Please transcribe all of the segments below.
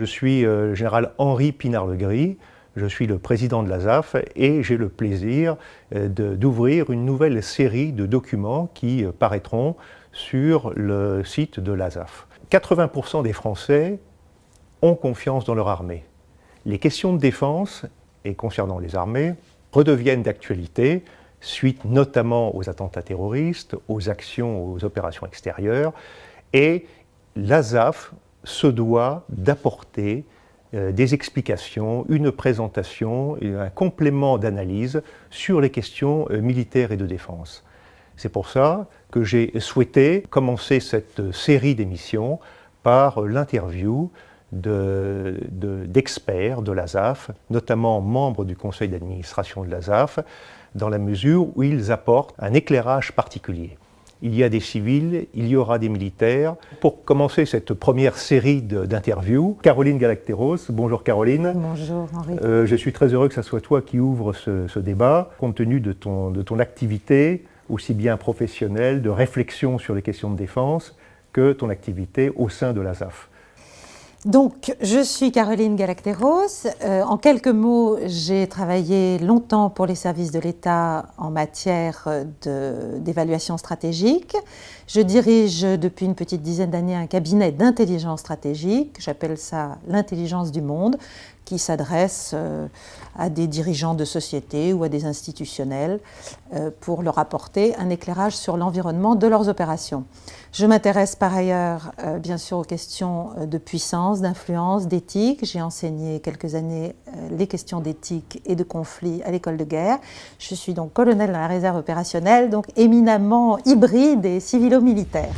Je suis général Henri Pinard-Legris, je suis le président de l'ASAF et j'ai le plaisir d'ouvrir une nouvelle série de documents qui paraîtront sur le site de l'ASAF. 80% des Français ont confiance dans leur armée. Les questions de défense, et concernant les armées, redeviennent d'actualité suite notamment aux attentats terroristes, aux actions, aux opérations extérieures, et l'ASAF se doit d'apporter des explications, une présentation, un complément d'analyse sur les questions militaires et de défense. C'est pour ça que j'ai souhaité commencer cette série d'émissions par l'interview d'experts de l'ASAF, notamment membres du conseil d'administration de l'ASAF, dans la mesure où ils apportent un éclairage particulier. Il y a des civils, il y aura des militaires. Pour commencer cette première série d'interviews, Caroline Galacteros. Bonjour Caroline. Bonjour Henri. Je suis très heureux que ce soit toi qui ouvre ce débat, compte tenu de ton activité, aussi bien professionnelle, de réflexion sur les questions de défense, que ton activité au sein de l'ASAF. Donc, je suis Caroline Galacteros. En quelques mots, j'ai travaillé longtemps pour les services de l'État en matière d'évaluation stratégique. Je dirige depuis une petite dizaine d'années un cabinet d'intelligence stratégique, j'appelle ça l'intelligence du monde, qui s'adresse à des dirigeants de sociétés ou à des institutionnels pour leur apporter un éclairage sur l'environnement de leurs opérations. Je m'intéresse par ailleurs bien sûr aux questions de puissance, d'influence, d'éthique. J'ai enseigné quelques années les questions d'éthique et de conflit à l'école de guerre. Je suis donc colonel dans la réserve opérationnelle, donc éminemment hybride et civilo-militaire.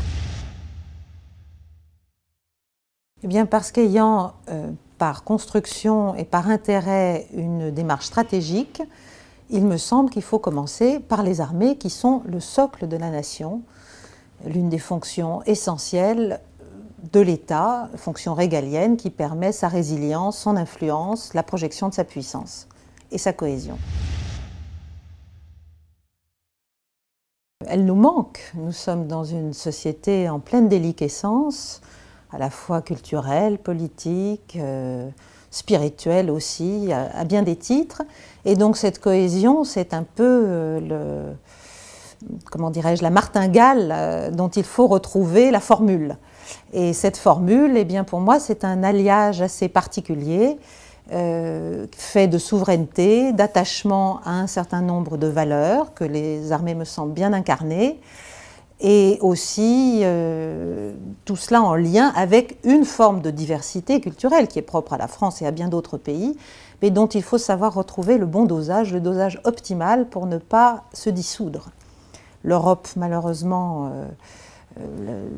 Eh bien parce qu'ayant par construction et par intérêt une démarche stratégique, il me semble qu'il faut commencer par les armées qui sont le socle de la nation, l'une des fonctions essentielles de l'État, fonction régalienne qui permet sa résilience, son influence, la projection de sa puissance et sa cohésion. Elle nous manque. Nous sommes dans une société en pleine déliquescence, à la fois culturelle, politique, spirituelle aussi, à bien des titres. Et donc cette cohésion, c'est un peu comment dirais-je, la martingale dont il faut retrouver la formule. Et cette formule, eh bien pour moi, c'est un alliage assez particulier, fait de souveraineté, d'attachement à un certain nombre de valeurs que les armées me semblent bien incarner, et aussi tout cela en lien avec une forme de diversité culturelle qui est propre à la France et à bien d'autres pays, mais dont il faut savoir retrouver le bon dosage, le dosage optimal pour ne pas se dissoudre. L'Europe, malheureusement,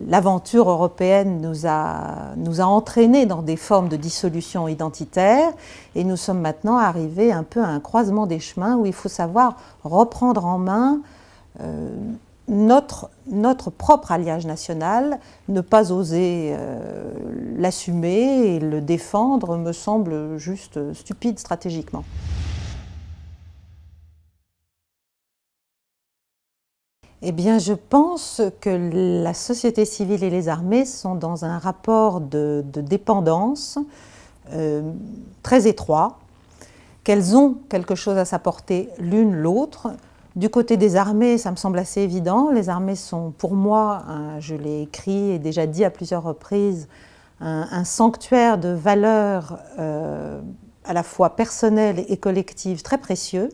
l'aventure européenne nous a entraînés dans des formes de dissolution identitaire et nous sommes maintenant arrivés un peu à un croisement des chemins où il faut savoir reprendre en main notre propre alliage national, ne pas oser l'assumer et le défendre me semble juste stupide stratégiquement. Eh bien, je pense que la société civile et les armées sont dans un rapport de dépendance très étroit, qu'elles ont quelque chose à s'apporter l'une l'autre. Du côté des armées, ça me semble assez évident. Les armées sont, pour moi, je l'ai écrit et déjà dit à plusieurs reprises, un sanctuaire de valeurs à la fois personnelles et collectives très précieux,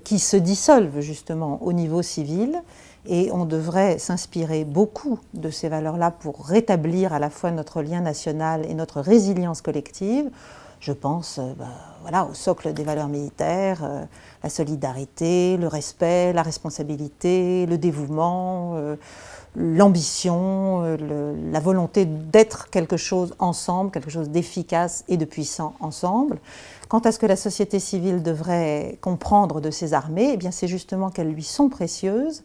qui se dissolvent justement au niveau civil, et on devrait s'inspirer beaucoup de ces valeurs-là pour rétablir à la fois notre lien national et notre résilience collective. Je pense voilà, au socle des valeurs militaires, la solidarité, le respect, la responsabilité, le dévouement, l'ambition, la volonté d'être quelque chose ensemble, quelque chose d'efficace et de puissant ensemble. Quant à ce que la société civile devrait comprendre de ces armées, eh bien c'est justement qu'elles lui sont précieuses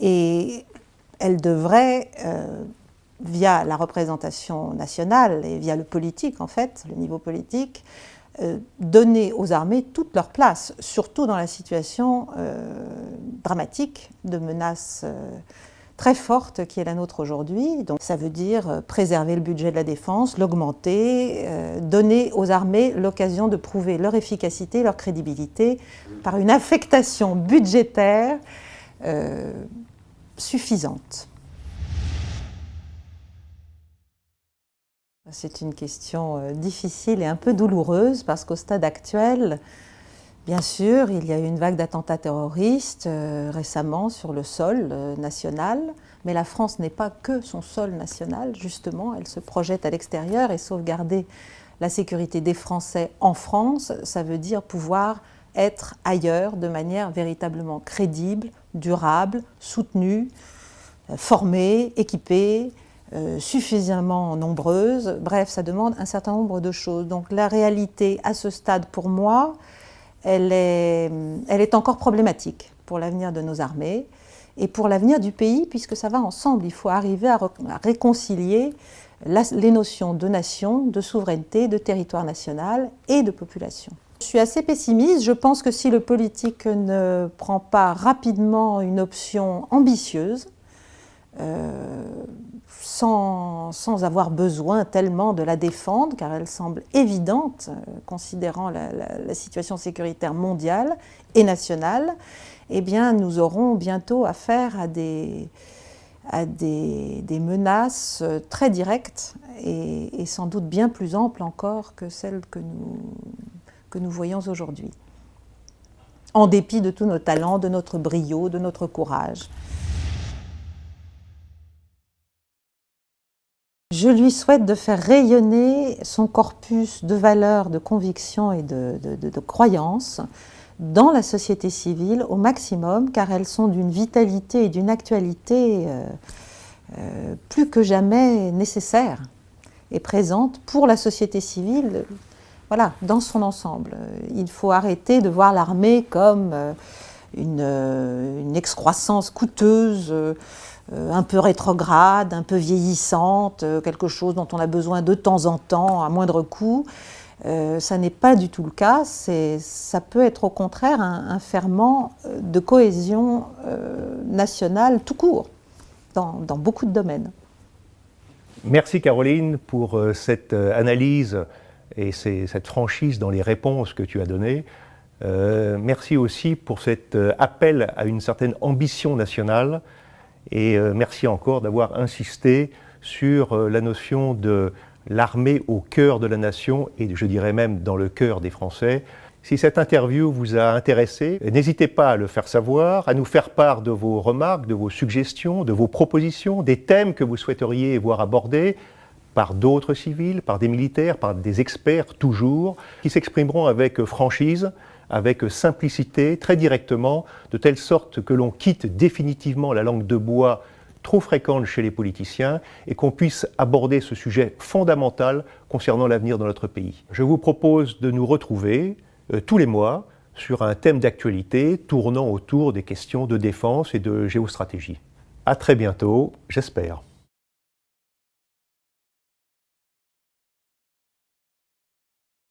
et elles devraient, via la représentation nationale et via le politique en fait, le niveau politique, donner aux armées toute leur place, surtout dans la situation dramatique de menaces très forte qui est la nôtre aujourd'hui. Donc ça veut dire préserver le budget de la défense, l'augmenter, donner aux armées l'occasion de prouver leur efficacité, leur crédibilité par une affectation budgétaire suffisante. C'est une question difficile et un peu douloureuse parce qu'au stade actuel, bien sûr, il y a eu une vague d'attentats terroristes récemment sur le sol national, mais la France n'est pas que son sol national, justement, elle se projette à l'extérieur et sauvegarder la sécurité des Français en France, ça veut dire pouvoir être ailleurs de manière véritablement crédible, durable, soutenue, formée, équipée, suffisamment nombreuse. Bref, ça demande un certain nombre de choses. Donc la réalité à ce stade, pour moi, elle est encore problématique pour l'avenir de nos armées et pour l'avenir du pays, puisque ça va ensemble. Il faut arriver à réconcilier les notions de nation, de souveraineté, de territoire national et de population. Je suis assez pessimiste. Je pense que si le politique ne prend pas rapidement une option ambitieuse, sans avoir besoin tellement de la défendre, car elle semble évidente, considérant la situation sécuritaire mondiale et nationale, eh bien, nous aurons bientôt affaire à des menaces très directes et sans doute bien plus amples encore que celles que nous voyons aujourd'hui, en dépit de tous nos talents, de notre brio, de notre courage. Je lui souhaite de faire rayonner son corpus de valeurs, de convictions et de croyances dans la société civile au maximum, car elles sont d'une vitalité et d'une actualité plus que jamais nécessaires et présentes pour la société civile, voilà, dans son ensemble. Il faut arrêter de voir l'armée comme une excroissance coûteuse, un peu rétrograde, un peu vieillissante, quelque chose dont on a besoin de temps en temps, à moindre coût. Ça n'est pas du tout le cas. Ça peut être au contraire un ferment de cohésion nationale tout court, dans beaucoup de domaines. Merci Caroline pour cette analyse et cette franchise dans les réponses que tu as données. Merci aussi pour cet appel à une certaine ambition nationale. Et merci encore d'avoir insisté sur la notion de l'armée au cœur de la nation et je dirais même dans le cœur des Français. Si cette interview vous a intéressé, n'hésitez pas à le faire savoir, à nous faire part de vos remarques, de vos suggestions, de vos propositions, des thèmes que vous souhaiteriez voir abordés par d'autres civils, par des militaires, par des experts toujours, qui s'exprimeront avec franchise, avec simplicité, très directement, de telle sorte que l'on quitte définitivement la langue de bois trop fréquente chez les politiciens et qu'on puisse aborder ce sujet fondamental concernant l'avenir de notre pays. Je vous propose de nous retrouver tous les mois sur un thème d'actualité tournant autour des questions de défense et de géostratégie. À très bientôt, j'espère.